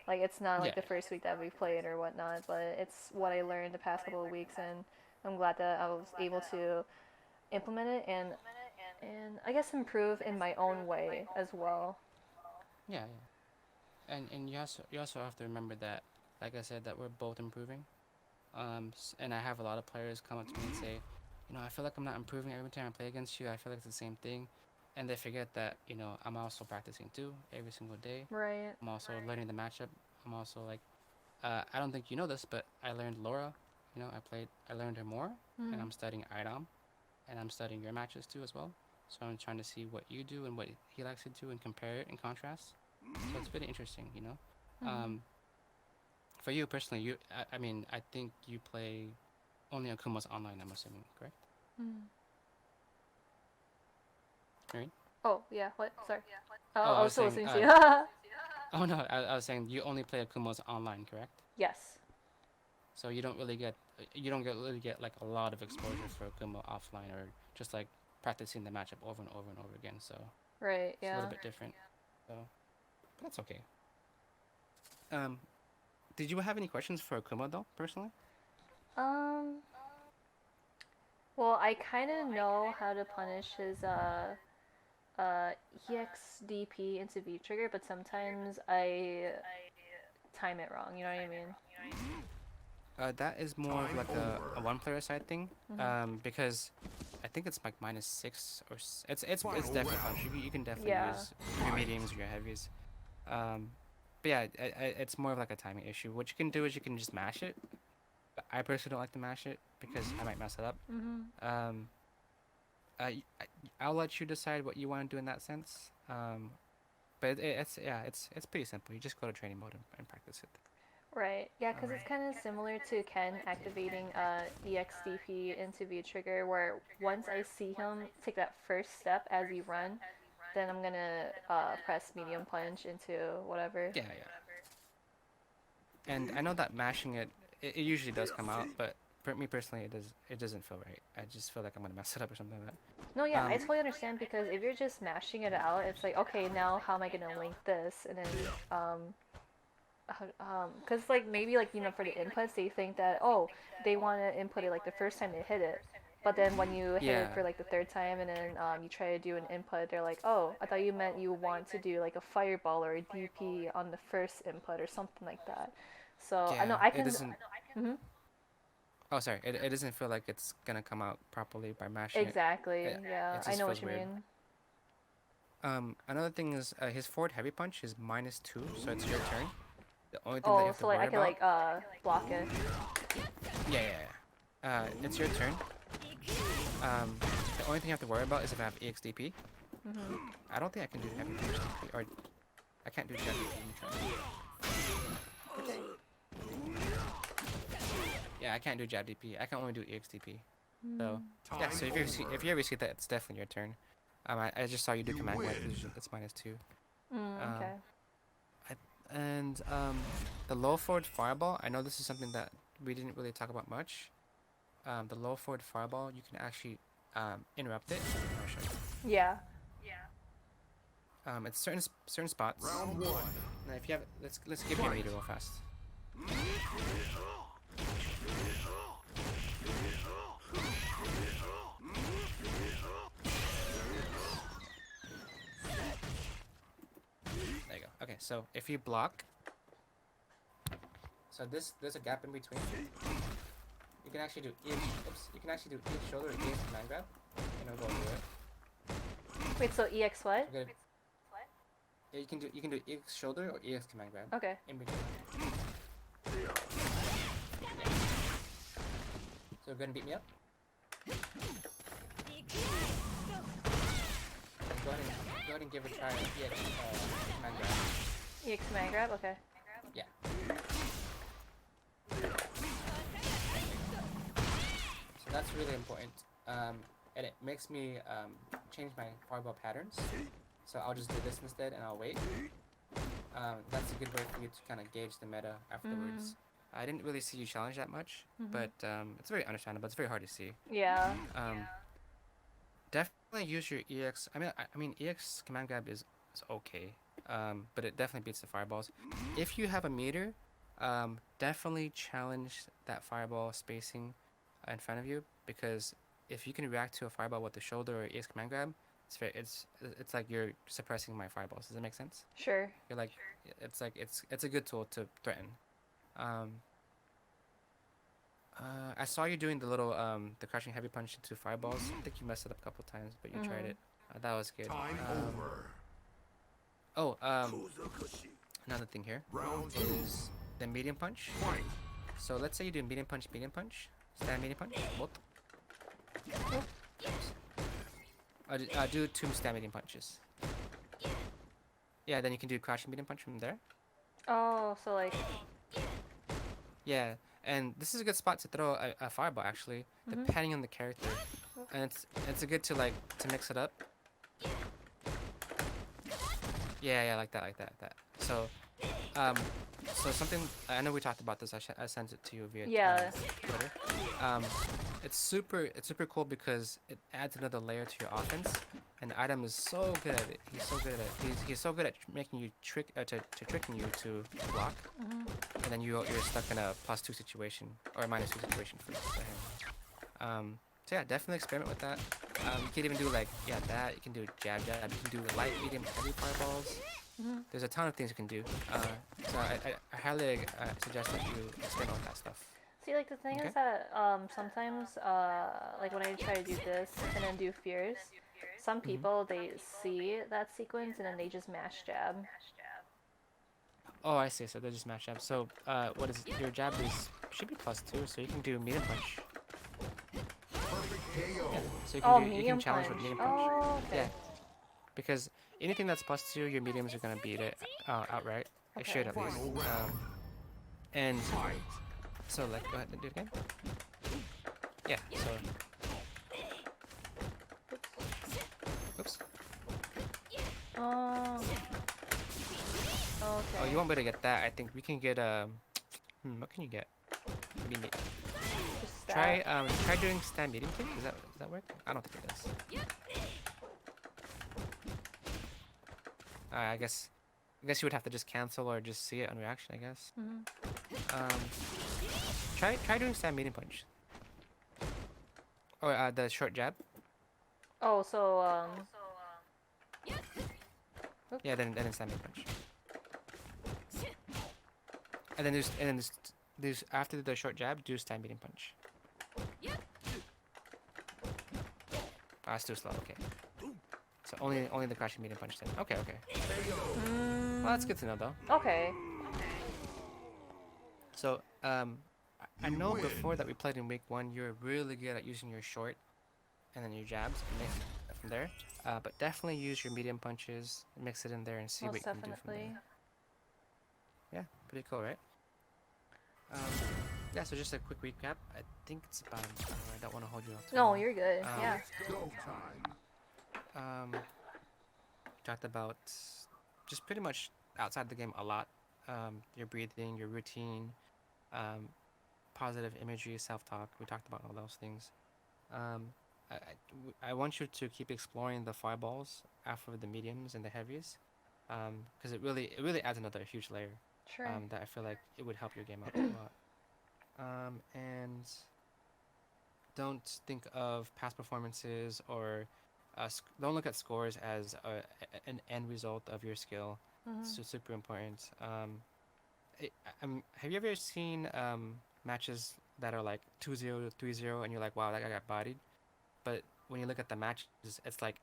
Like it's not Yeah. like the first week that we played or whatnot, but it's what I learned the past couple of weeks, and I'm glad that I was able to implement it and I guess improve in my own way as well. Yeah. Yeah. And you also have to remember that, like I said, that we're both improving. And I have a lot of players come up to me and say, I feel like I'm not improving every time I play against you. I feel like it's the same thing, and they forget that I'm also practicing too every single day. Right. I'm also learning the matchup. I'm also like, I don't think you know this, but I learned Laura. I learned her more, and Mm. I'm studying Idom, and I'm studying your matches too as well. So I'm trying to see what you do and what he likes to do and compare it and contrast. So it's pretty interesting. Mm-hmm. Um, for you personally, I mean, I think you play only Akuma's online, I'm assuming, correct? Mm. Right? Oh yeah. What? Sorry. Oh, I I was was still saying, listening to you. oh no, I was saying you only play Akuma's online, correct? Yes. So you don't really get like a lot of exposure for Akuma offline or just like practicing the matchup over and over and over again. So Right. it's a little Yeah. bit different. So, but that's okay. Um, did you have any questions for Akuma though, personally? Um. Well, I kind of know how to punish his uh EXDP into V trigger, but sometimes I time it wrong. You know what I mean? That is more of Time like a over. one player side thing. Hmm. Because I think it's like -6 or it's Final definitely round. punch. You can definitely Yeah. use your Fight. mediums or your heavies. Um, but yeah, it's more of like a timing issue. What you can do is you can just mash it. But I personally don't like to mash it because I might mess it up. Hmm. Um, I'll let you decide what you want to do in that sense. But it's pretty simple. You just go to training mode and practice it. Right. Yeah, because Um, it's kind of similar to Ken activating EXDP into V trigger, where once I see him take that first step as he run, then I'm gonna press medium punch into whatever. yeah, yeah. And I know that mashing it usually does come out, but for me personally, it doesn't feel right. I just feel like I'm gonna mess it up or something like No, that. yeah, I totally understand because if you're just mashing it out, it's like, okay, now how am I gonna link this? And then, because like maybe like for the inputs they think that they want to input it like the first time they hit it, but then when you hit it Yeah, for like the third time and then you try to do an input, they're like, oh, I thought you meant you want to do like a fireball or a DP on the first input or something like that. So I know yeah. I It can. doesn't. Mhm. Oh, sorry. It doesn't feel like it's gonna come out properly by mashing it. Exactly. It, Yeah, it I just know what feels you weird. mean. Another thing is his forward heavy punch is -2, so it's your turn. The only thing that you Oh, have to so like I worry can about, like block it. yeah, yeah, yeah. It's your turn. The only thing you have to worry about is if I have EXDP. Mhm. I don't think I can do heavy punch DP, or I can't do jab DP. Let me try. Okay. Yeah, I can't do jab DP. I can only do EXDP. So Mm. yeah, Time so over. if you ever see that, it's definitely your turn. I just saw you do You command grab. win. It's -2. Um, Okay. I, and the low forward fireball. I know this is something that we didn't really talk about much. The low forward fireball, you can actually interrupt it. I'll show you. Yeah. It's certain spots. Round one. Now, if you have, let's give you a meter real fast. So if you block, so there's a gap in between. You can actually do EX. Oops. You can actually do EX shoulder or EX command grab, and it'll go through it. Wait, so EX what? Okay. Yeah, you can do EX shoulder or EX command grab Okay. in between. So go ahead and beat me up. And go ahead and give it a try. EX command grab. EX command grab? Okay. Yeah. So that's really important. And it makes me change my fireball patterns. So I'll just do this instead, and I'll wait. That's a good way for you to kind of gauge the meta afterwards. I didn't really see you challenge that much, but it's very understandable. It's very hard to see. Yeah. Definitely use your EX. I mean EX command grab is okay, but it definitely beats the fireballs. If you have a meter, definitely challenge that fireball spacing in front of you, because if you can react to a fireball with the shoulder or EX command grab, it's like you're suppressing my fireballs. Does that make sense? Sure. You're like, it's a good tool to threaten. I saw you doing the little the crouching heavy punch into fireballs. I think you messed it up a couple times, but you tried it. That was good. Time over. Oh, another thing here Round 2. is the medium punch. Fight. So let's say you do medium punch, stand medium punch, both. Do 2 stand medium punches. Yeah, then you can do crouching medium punch from there. Oh, so like. Yeah, and this is a good spot to throw a fireball actually, depending on the character. And it's a good to mix it up. Yeah, like that. So, so something I know we talked about this. I sent it to you via Twitter. It's super cool because it adds another layer to your offense, and the item is so good at it. He's so good at it. He's so good at making you tricking you to block, and then you're stuck in a +2 situation or a -2 situation for him. So yeah, definitely experiment with that. You can even do that. You can do jab. You can do light, medium, heavy fireballs. There's a ton of things you can do. So I highly suggest that you experiment with that stuff. See, like the thing is that sometimes, like when I try to do this and then do fears, some people they see that sequence and then they just mash jab. Oh, I see. So they just mash jab. So what is your jab should be +2, so you can do medium punch. Perfect KO. Yeah. So you can challenge with medium punch. Oh, okay. Yeah. Because anything that's +2, your mediums are gonna beat it outright. It Okay. should at least. And Fight. so like, go ahead and do it again. Yeah. So. Oops. Oh. Okay. Oh, you won't be able to get that. I think we can get what can you get? Maybe Just try doing stand medium kick. Does that work? I don't think it does. I guess you would have to just cancel or just see it on reaction, I guess. Try doing stand medium punch. Or the short jab. Oh, so Yeah, then stand medium punch. And then there's after the short jab, do stand medium punch. It's too slow. Okay. So only the crouching medium punch then. Okay. Well, that's good to know though. Okay. So I know before that we played in week 1, you're really good at using your short and then your jabs and mix it from there. But definitely use your medium punches, mix it in there, and see Most what you can do from definitely. there. Yeah, pretty cool, right? Yeah, so just a quick recap. I think it's about an hour. I don't want to hold you up too No, long. you're good. Yeah. Go time. Talked about just pretty much outside the game a lot. Your breathing, your routine, positive imagery, self-talk. We talked about all those things. I want you to keep exploring the fireballs after the mediums and the heavies, because it really adds another huge layer. Sure. That I feel like it would help your game out a lot. And don't think of past performances or don't look at scores as an end result of your skill. Mhm. It's super important. Have you ever seen matches that are like 2-0 to 3-0 and you're like, wow, that guy got bodied? But when you look at the matches, it's like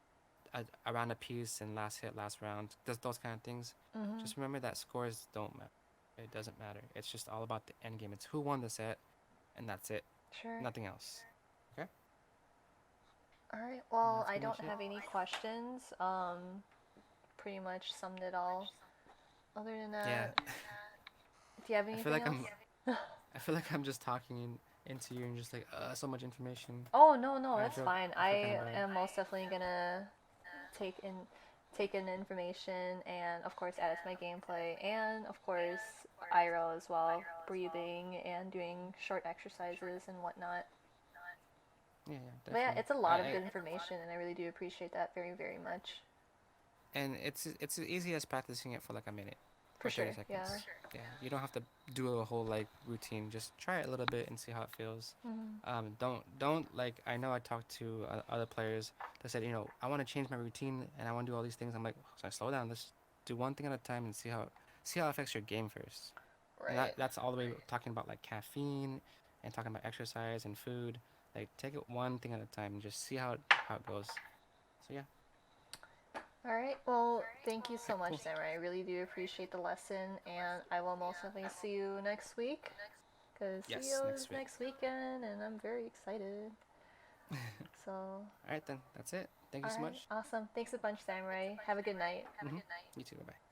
around a piece and last hit, last round, those kind of things. Mhm. Just remember that scores don't matter. It doesn't matter. It's just all about the end game. It's who won the set, and that's it. Sure. Nothing else. Okay? All right. And Well, that's I pretty don't much it. have any questions. Pretty much summed it all. Other than Yeah, that, do you have I feel anything like else? I feel like I'm just talking into you and just like, so much information. Oh, no, no, I it's feel fine. I feel kind of I bad. am most definitely gonna take in take in information and of course add it to my gameplay and of course IRL as well, breathing and doing short exercises and whatnot. Yeah, But yeah, definitely. it's a lot of good information and I really do appreciate that very, very much. And it's as easy as practicing it for like a minute For or 30 sure, yeah. seconds. Yeah, you don't have to do a whole like routine. Just try it a little bit and see how it feels. Mhm. Don't like. I know I talked to other players that said, I want to change my routine and I want to do all these things. I'm like, so slow down. Let's do one thing at a time and see how it affects your game first. And Right. that's all the way talking about like caffeine and talking about exercise and food. Like take it one thing at a time and just see how it goes. So yeah. All right. Well, thank you so Alright, much, cool. Samurai. I really do appreciate the lesson, and I will most definitely see you next week. Because Yes, CEO is next week. next weekend, and I'm very excited. So, Alright then, that's it. Thank you all so right, much. awesome. Thanks a bunch, Samurai. Have a good night. Mm-hmm. You too. Bye bye.